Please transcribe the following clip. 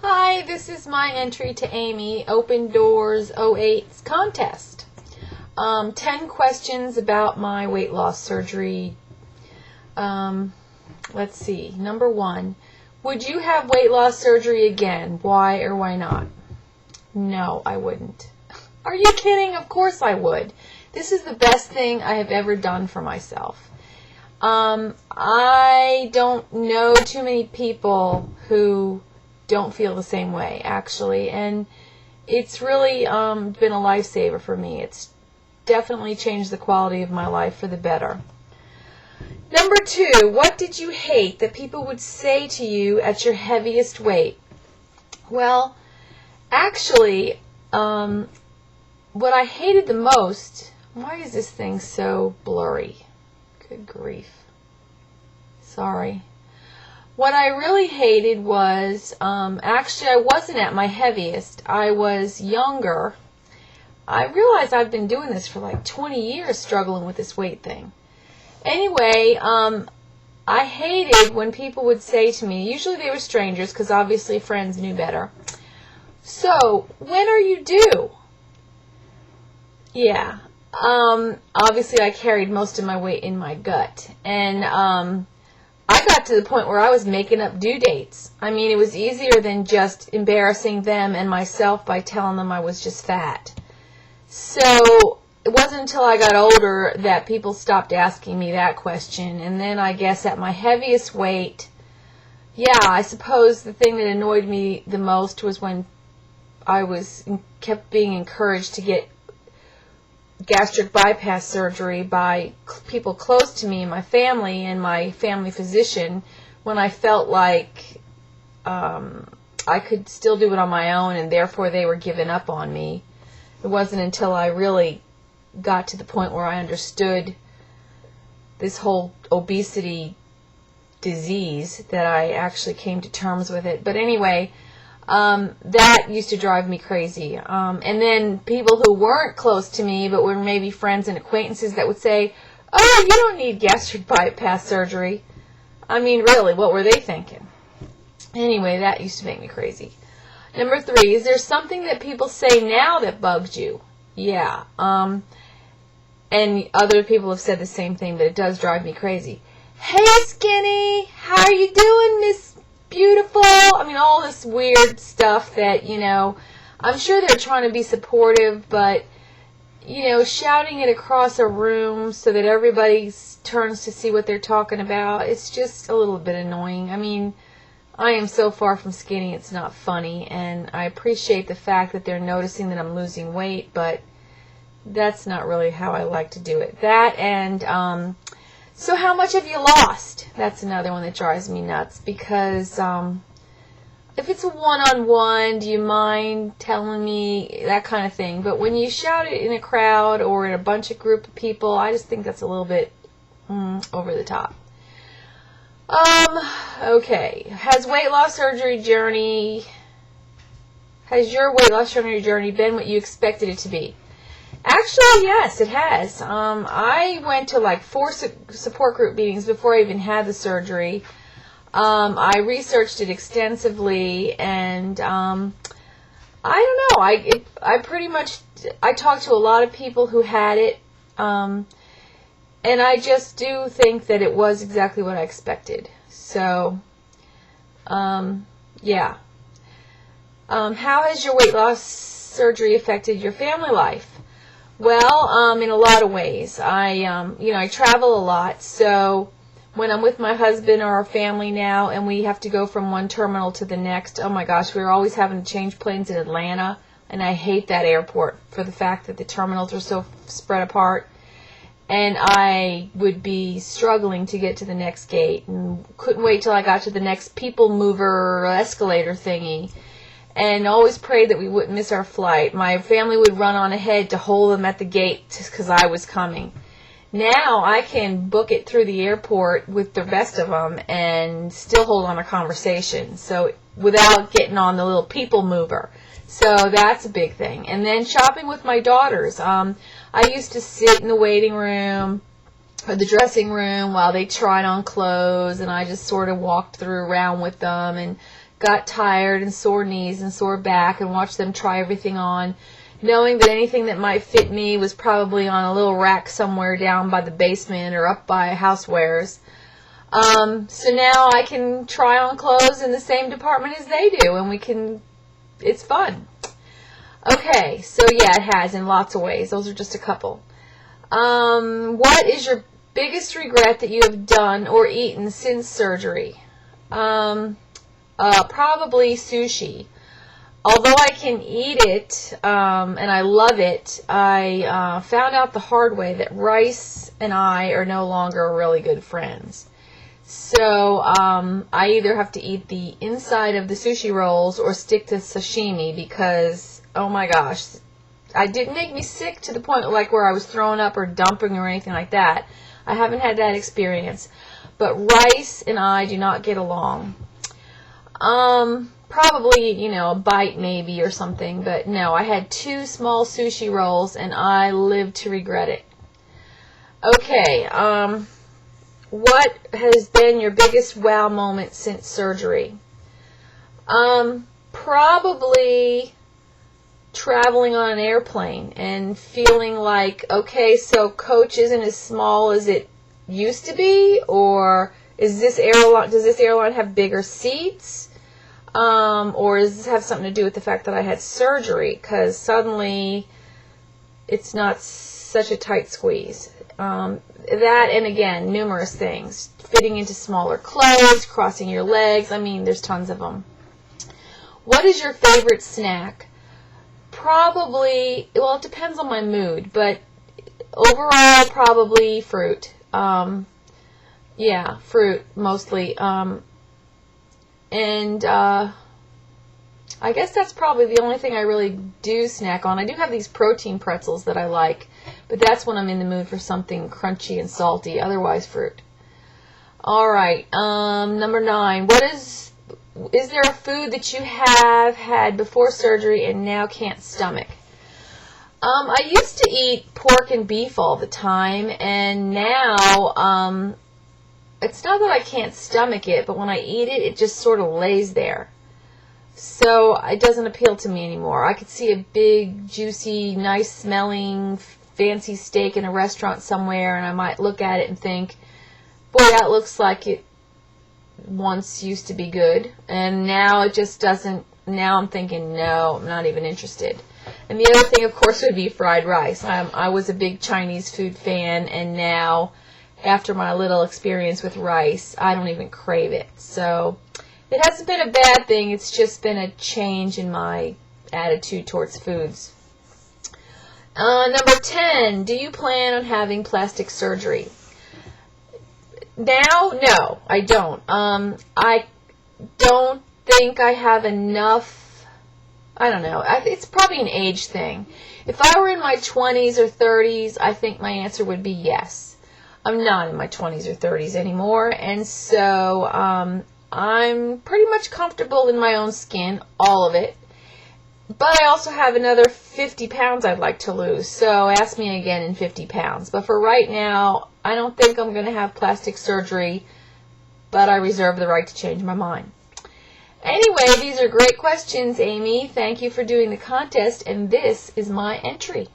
Hi, this is my entry to Amy Open Doors '08 contest. 10 questions about my weight loss surgery. Let's see. Number 1. Would you have weight loss surgery again? Why or why not? No, I wouldn't. Are you kidding? Of course I would. This is the best thing I have ever done for myself. I don't know too many people who don't feel the same way, actually, and it's really been a lifesaver for me. It's definitely changed the quality of my life for the better. Number 2, what did you hate that people would say to you at your heaviest weight? Well, actually, what I hated the most, why is this thing so blurry? Good grief. Sorry. What I really hated was, actually I wasn't at my heaviest. I was younger. I realized I've been doing this for like 20 years struggling with this weight thing. Anyway, I hated when people would say to me, usually they were strangers because obviously friends knew better, so when are you due? Yeah, obviously I carried most of my weight in my gut, and I got to the point where I was making up due dates. I mean, it was easier than just embarrassing them and myself by telling them I was just fat. So it wasn't until I got older that people stopped asking me that question. And then I guess at my heaviest weight, yeah, I suppose the thing that annoyed me the most was when I kept being encouraged to get gastric bypass surgery by people close to me, my family and my family physician, when I felt like I could still do it on my own and therefore they were giving up on me. It wasn't until I really got to the point where I understood this whole obesity disease that I actually came to terms with it. But anyway, that used to drive me crazy. And then people who weren't close to me but were maybe friends and acquaintances that would say, oh, you don't need gastric bypass surgery. I mean, really, what were they thinking? Anyway, that used to make me crazy. Number 3, is there something that people say now that bugs you? Yeah. And other people have said the same thing, but it does drive me crazy. Hey, skinny, how are you doing, Miss Beautiful? I mean, all this weird stuff that, I'm sure they're trying to be supportive, but, shouting it across a room so that everybody turns to see what they're talking about, it's just a little bit annoying. I mean, I am so far from skinny, it's not funny, and I appreciate the fact that they're noticing that I'm losing weight, but that's not really how I like to do it. That and, so how much have you lost? That's another one that drives me nuts, because if it's a one-on-one, do you mind telling me, that kind of thing. But when you shout it in a crowd or in a bunch of group of people, I just think that's a little bit over the top. Okay. Has your weight loss surgery journey been what you expected it to be? Actually, yes, it has. I went to like 4 support group meetings before I even had the surgery. I researched it extensively, and I don't know. I talked to a lot of people who had it, and I just do think that it was exactly what I expected. So, yeah. How has your weight loss surgery affected your family life? Well, in a lot of ways. I travel a lot, so when I'm with my husband or our family now and we have to go from one terminal to the next, oh my gosh, we're always having to change planes in Atlanta, and I hate that airport for the fact that the terminals are so spread apart, and I would be struggling to get to the next gate and couldn't wait till I got to the next people mover escalator thingy. And always prayed that we wouldn't miss our flight. My family would run on ahead to hold them at the gate just because I was coming. Now I can book it through the airport with the rest of them and still hold on a conversation, so without getting on the little people mover. So that's a big thing. And then shopping with my daughters. I used to sit in the waiting room or the dressing room while they tried on clothes, and I just sort of walked around with them and got tired and sore knees and sore back and watched them try everything on, knowing that anything that might fit me was probably on a little rack somewhere down by the basement or up by housewares. So now I can try on clothes in the same department as they do, and it's fun. Okay, so yeah, it has in lots of ways. Those are just a couple. What is your biggest regret that you have done or eaten since surgery? Probably sushi. Although I can eat it, and I love it, I found out the hard way that rice and I are no longer really good friends. So I either have to eat the inside of the sushi rolls or stick to sashimi because, oh my gosh, it didn't make me sick to the point like where I was throwing up or dumping or anything like that. I haven't had that experience. But rice and I do not get along. Probably, a bite maybe or something, but no, I had 2 small sushi rolls and I lived to regret it. Okay, what has been your biggest wow moment since surgery? Probably traveling on an airplane and feeling like, okay, so Coach isn't as small as it used to be, or does this airline have bigger seats? Or does this have something to do with the fact that I had surgery? Because suddenly it's not such a tight squeeze. That and again, numerous things. Fitting into smaller clothes, crossing your legs. I mean, there's tons of them. What is your favorite snack? Probably, well, it depends on my mood, but overall, probably fruit. Yeah, fruit mostly. And I guess that's probably the only thing I really do snack on. I do have these protein pretzels that I like, but that's when I'm in the mood for something crunchy and salty. Otherwise, fruit. All right, number 9. Is there a food that you have had before surgery and now can't stomach? I used to eat pork and beef all the time, and now it's not that I can't stomach it, but when I eat it, it just sort of lays there. So it doesn't appeal to me anymore. I could see a big, juicy, nice-smelling, fancy steak in a restaurant somewhere, and I might look at it and think, boy, that looks like it once used to be good. And now it just doesn't. Now I'm thinking, no, I'm not even interested. And the other thing, of course, would be fried rice. I was a big Chinese food fan, and now, after my little experience with rice, I don't even crave it. So it hasn't been a bad thing. It's just been a change in my attitude towards foods. Number 10, do you plan on having plastic surgery? Now, no, I don't. I don't think I have enough. I don't know. It's probably an age thing. If I were in my 20s or 30s, I think my answer would be yes. I'm not in my 20s or 30s anymore, and so I'm pretty much comfortable in my own skin, all of it. But I also have another 50 pounds I'd like to lose, so ask me again in 50 pounds. But for right now, I don't think I'm going to have plastic surgery, but I reserve the right to change my mind. Anyway, these are great questions, Amy. Thank you for doing the contest, and this is my entry.